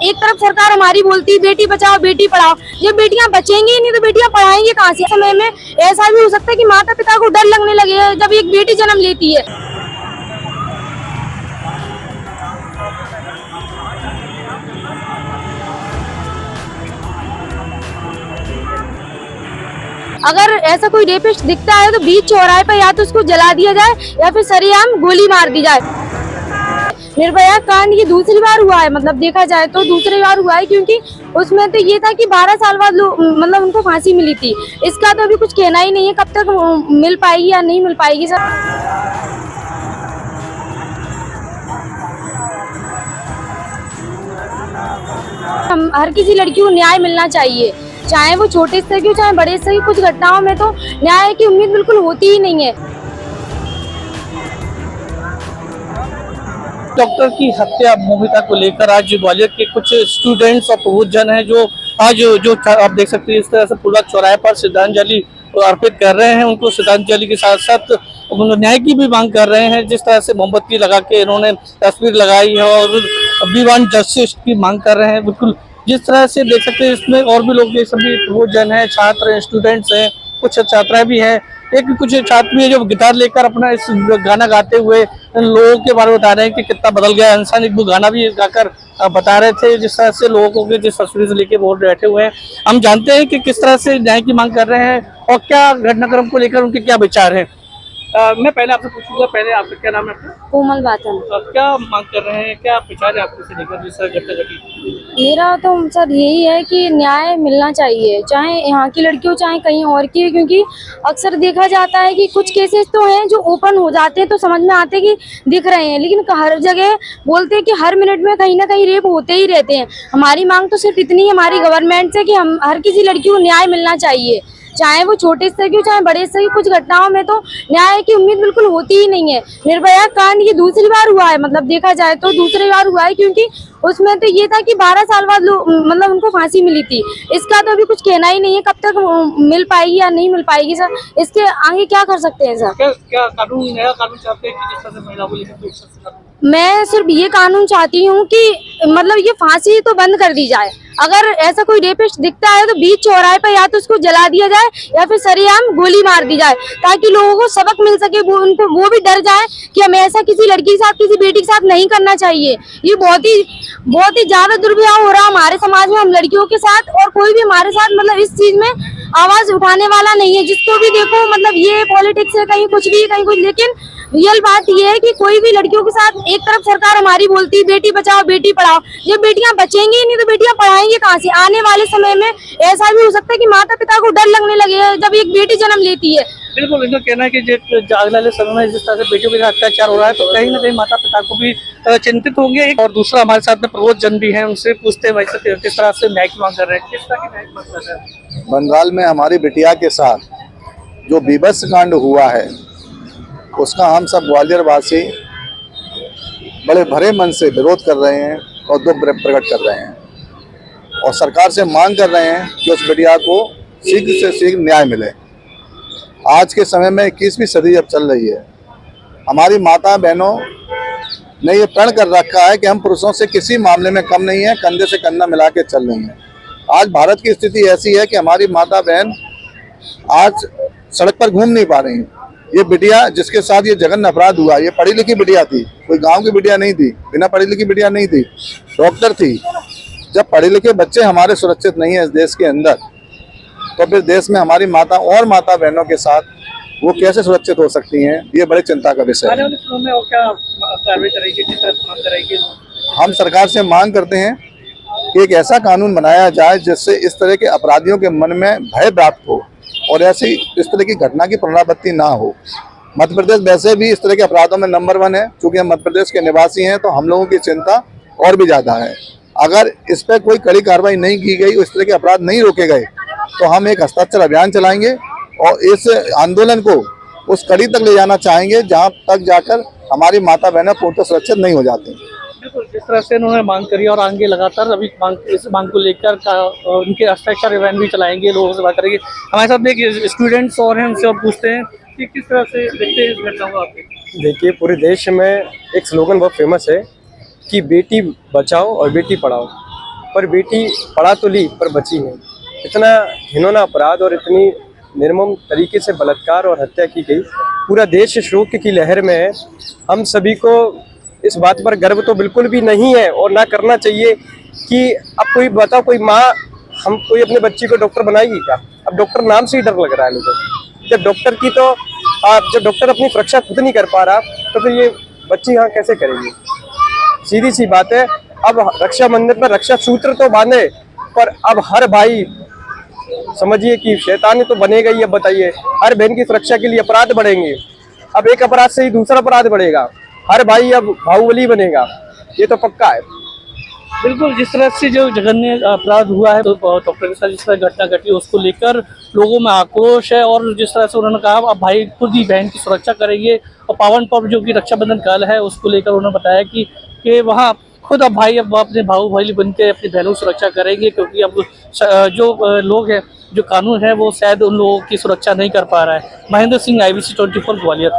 एक तरफ सरकार हमारी बोलती है बेटी बचाओ बेटी पढ़ाओ, जब बेटियां बचेंगी नहीं तो बेटियां पढ़ाएंगी कहाँ से? समय में ऐसा भी हो सकता है कि माता पिता को डर लगने लगे जब एक बेटी जन्म लेती है। अगर ऐसा कोई रेपिस्ट दिखता है तो बीच चौराहे पर या तो उसको जला दिया जाए या फिर सरेआम गोली मार दी जाए। निर्भया कांड ये दूसरी बार हुआ है, मतलब देखा जाए तो दूसरी बार हुआ है, क्योंकि उसमें तो ये था कि 12 साल बाद मतलब उनको फांसी मिली थी। इसका तो अभी कुछ कहना ही नहीं है कब तक मिल पाएगी या नहीं मिल पाएगी। सर हर किसी लड़की को न्याय मिलना चाहिए, चाहे वो छोटे स्तर की हो चाहे बड़े स्तर की। कुछ घटनाओं में तो न्याय की उम्मीद बिल्कुल होती ही नहीं है। डॉक्टर की हत्या मोहिता को लेकर आज ग्वालियर के कुछ स्टूडेंट्स और प्रबुद्धजन हैं जो आज जो आप देख सकते हैं इस तरह से पूरा चौराहे पर श्रद्धांजलि अर्पित कर रहे हैं। उनको श्रद्धांजलि के साथ साथ न्याय की भी मांग कर रहे हैं। जिस तरह से मोमबत्ती लगा के इन्होंने तस्वीर लगाई है और वी वांट जस्टिस की मांग कर रहे हैं। बिल्कुल जिस तरह से देख सकते हैं इसमें और भी लोग सभी प्रबुद्धजन हैं, छात्र हैं, स्टूडेंट्स हैं, कुछ छात्राएं भी हैं। एक कुछ छात्र भी है जो गिटार लेकर अपना इस गाना गाते हुए लोगों के बारे में बता रहे हैं कि कितना बदल गया इंसान। एक वो गाना भी गाकर बता रहे थे जिस तरह से लोगों को जिस तस्वीर से लेके बोल बैठे हुए हैं। हम जानते हैं कि किस तरह से न्याय की मांग कर रहे हैं और क्या घटनाक्रम को लेकर उनके क्या विचार हैं। मैं पहले आपसे पूछूंगा, पहले आपका क्या नाम है? कोमल बात है। आप क्या मांग कर रहे हैं, क्या विचार है आपसे लेकर जिस तरह घटना घटी? मेरा तो सर यही है कि न्याय मिलना चाहिए, चाहे यहाँ की लड़की हो चाहे कहीं और की, क्योंकि अक्सर देखा जाता है कि कुछ केसेस तो हैं जो ओपन हो जाते हैं तो समझ में आते कि दिख रहे हैं, लेकिन हर जगह बोलते हैं कि हर मिनट में कहीं ना कहीं रेप होते ही रहते हैं। हमारी मांग तो सिर्फ इतनी है हमारी गवर्नमेंट से कि हम हर किसी लड़की को न्याय मिलना चाहिए, चाहे वो छोटे स्तर की हो चाहे बड़े स्तर की। कुछ घटनाओं में तो न्याय की उम्मीद बिल्कुल होती ही नहीं है। निर्भया कांड ये दूसरी बार हुआ है, मतलब देखा जाए तो दूसरी बार हुआ है, क्योंकि उसमें तो ये था कि 12 साल बाद मतलब उनको फांसी मिली थी। इसका तो अभी कुछ कहना ही नहीं है कब तक मिल पाएगी या नहीं मिल पाएगी। सर इसके आगे क्या कर सकते हैं? सर क्या कानून, नया कानून चाहते हैं कि जिस तरह से महिला को लेकर? मैं सिर्फ ये कानून चाहती हूँ कि मतलब ये फांसी तो बंद कर दी जाए। अगर ऐसा कोई रेपिस्ट दिखता है तो बीच चौराहे पर या तो उसको जला दिया जाए या फिर सरेआम गोली मार दी जाए, ताकि लोगों को सबक मिल सके, वो भी डर जाए कि हमें ऐसा किसी लड़की के साथ किसी बेटी के साथ नहीं करना चाहिए। ये बहुत ही ज्यादा दुर्व्यवहार हो रहा है हमारे समाज में हम लड़कियों के साथ, और कोई भी हमारे साथ मतलब इस चीज में आवाज उठाने वाला नहीं है। जिसको भी देखो मतलब ये पॉलिटिक्स है, कहीं कुछ भी कहीं कुछ, लेकिन रियल बात ये है कि कोई भी लड़कियों के साथ एक तरफ सरकार हमारी बोलती है बेटी बचाओ बेटी पढ़ाओ, जब बेटियां बचेंगी नहीं तो बेटियां पढ़ाएंगी कहाँ से? आने वाले समय में ऐसा भी हो सकता है कि माता पिता को डर लगने लगे जब एक बेटी जन्म लेती है। बिल्कुल, इनका कहना है कि आने वाले समय में जिस तरह से बेटियों के साथ अत्याचार हो रहा है तो कहीं ना कहीं माता पिता को भी चिंतित होंगे। और दूसरा हमारे साथ में प्रबुद्धजन भी हैं, उनसे पूछते हैं वैसे किस तरह से न्याय की मांग कर रहे हैं, किस तरह की न्याय की मांग कर रहे हैं? बंगाल में हमारी बिटिया के साथ जो बीभत्स कांड हुआ है उसका हम सब ग्वालियर वासी बड़े भरे मन से विरोध कर रहे हैं और दुख प्रकट कर रहे हैं और सरकार से मांग कर रहे हैं कि उस बिटिया को शीघ्र से शीघ्र न्याय मिले। आज के समय में 21वीं सदी जब चल रही है, हमारी माता बहनों ने ये प्रण कर रखा है कि हम पुरुषों से किसी मामले में कम नहीं है, कंधे से कंधा मिला के चल रही हैं। आज भारत की स्थिति ऐसी है कि हमारी माता बहन आज सड़क पर घूम नहीं पा रही हैं। ये बिटिया जिसके साथ ये जघन्य अपराध हुआ, ये पढ़ी लिखी बिटिया थी, कोई गांव की बिटिया नहीं थी, बिना पढ़ी लिखी बिटिया नहीं थी, डॉक्टर थी। जब पढ़े लिखे बच्चे हमारे सुरक्षित नहीं है इस देश के अंदर, तो फिर देश में हमारी माता और माता बहनों के साथ वो कैसे सुरक्षित हो सकती हैं? ये बड़े चिंता का विषय है। हम सरकार से मांग करते हैं कि एक ऐसा कानून बनाया जाए जिससे इस तरह के अपराधियों के मन में भय प्राप्त हो और ऐसी इस तरह की घटना की पुनरावृत्ति ना हो। मध्य प्रदेश वैसे भी इस तरह के अपराधों में नंबर 1 है। चूंकि हम मध्य प्रदेश के निवासी हैं तो हम लोगों की चिंता और भी ज़्यादा है। अगर इस पर कोई कड़ी कार्रवाई नहीं की गई, इस तरह के अपराध नहीं रोके गए, तो हम एक हस्ताक्षर अभियान चलाएंगे और इस आंदोलन को उस कड़ी तक ले जाना चाहेंगे जहाँ तक जाकर हमारी माता बहनें पूर्णतः सुरक्षित नहीं हो जाती। बिल्कुल, जिस तरह से उन्होंने मांग करी और आगे लगातार अभी इस मांग को लेकर उनके हस्ताक्षर अभियान भी चलाएंगे, लोगों से बात करेंगे। हमारे साथ एक स्टूडेंट्स और हैं, उनसे और पूछते हैं कि किस तरह से देखते हैं इस घटना को आपके। देखिए, पूरे देश में एक स्लोगन बहुत फेमस है कि बेटी बचाओ और बेटी पढ़ाओ। पर बेटी पढ़ा तो ली पर बची नहीं। इतना घिनौना अपराध और इतनी निर्मम तरीके से बलात्कार और हत्या की गई, पूरा देश शोक की लहर में है। हम सभी को इस बात पर गर्व तो बिल्कुल भी नहीं है और ना करना चाहिए कि अब कोई बताओ, कोई माँ हम कोई अपने बच्ची को डॉक्टर बनाएगी क्या? अब डॉक्टर नाम से ही डर लग रहा है लोगों को। जब डॉक्टर की तो जब डॉक्टर अपनी सुरक्षा खुद नहीं कर पा रहा तो फिर ये बच्ची यहाँ कैसे करेगी? सीधी सी बात है, अब रक्षाबंधन पर रक्षा सूत्र तो बांधे, पर अब हर भाई समझिए कि शैतानी तो बनेगा ही। अब बताइए, हर बहन की सुरक्षा के लिए अपराध बढ़ेंगे। अब एक अपराध से ही दूसरा अपराध बढ़ेगा, हर भाई अब बाहुबली बनेगा, ये तो पक्का है। बिल्कुल, जिस तरह से जो जघन्य अपराध हुआ है तो डॉक्टर के साथ जिस तरह घटना घटी उसको लेकर लोगों में आक्रोश है। और जिस तरह से उन्होंने कहा अब भाई खुद ही बहन की सुरक्षा करेंगे, और पावन पर्व जो कि रक्षाबंधन काल है उसको लेकर उन्होंने बताया कि वहाँ खुद अब भाई अब अपने भाई बन के अपनी बहनों की सुरक्षा करेंगे, क्योंकि अब जो लोग हैं, जो कानून है वो शायद उन लोगों की सुरक्षा नहीं कर पा रहा है। महेंद्र सिंह, IBC 24 ग्वालियर।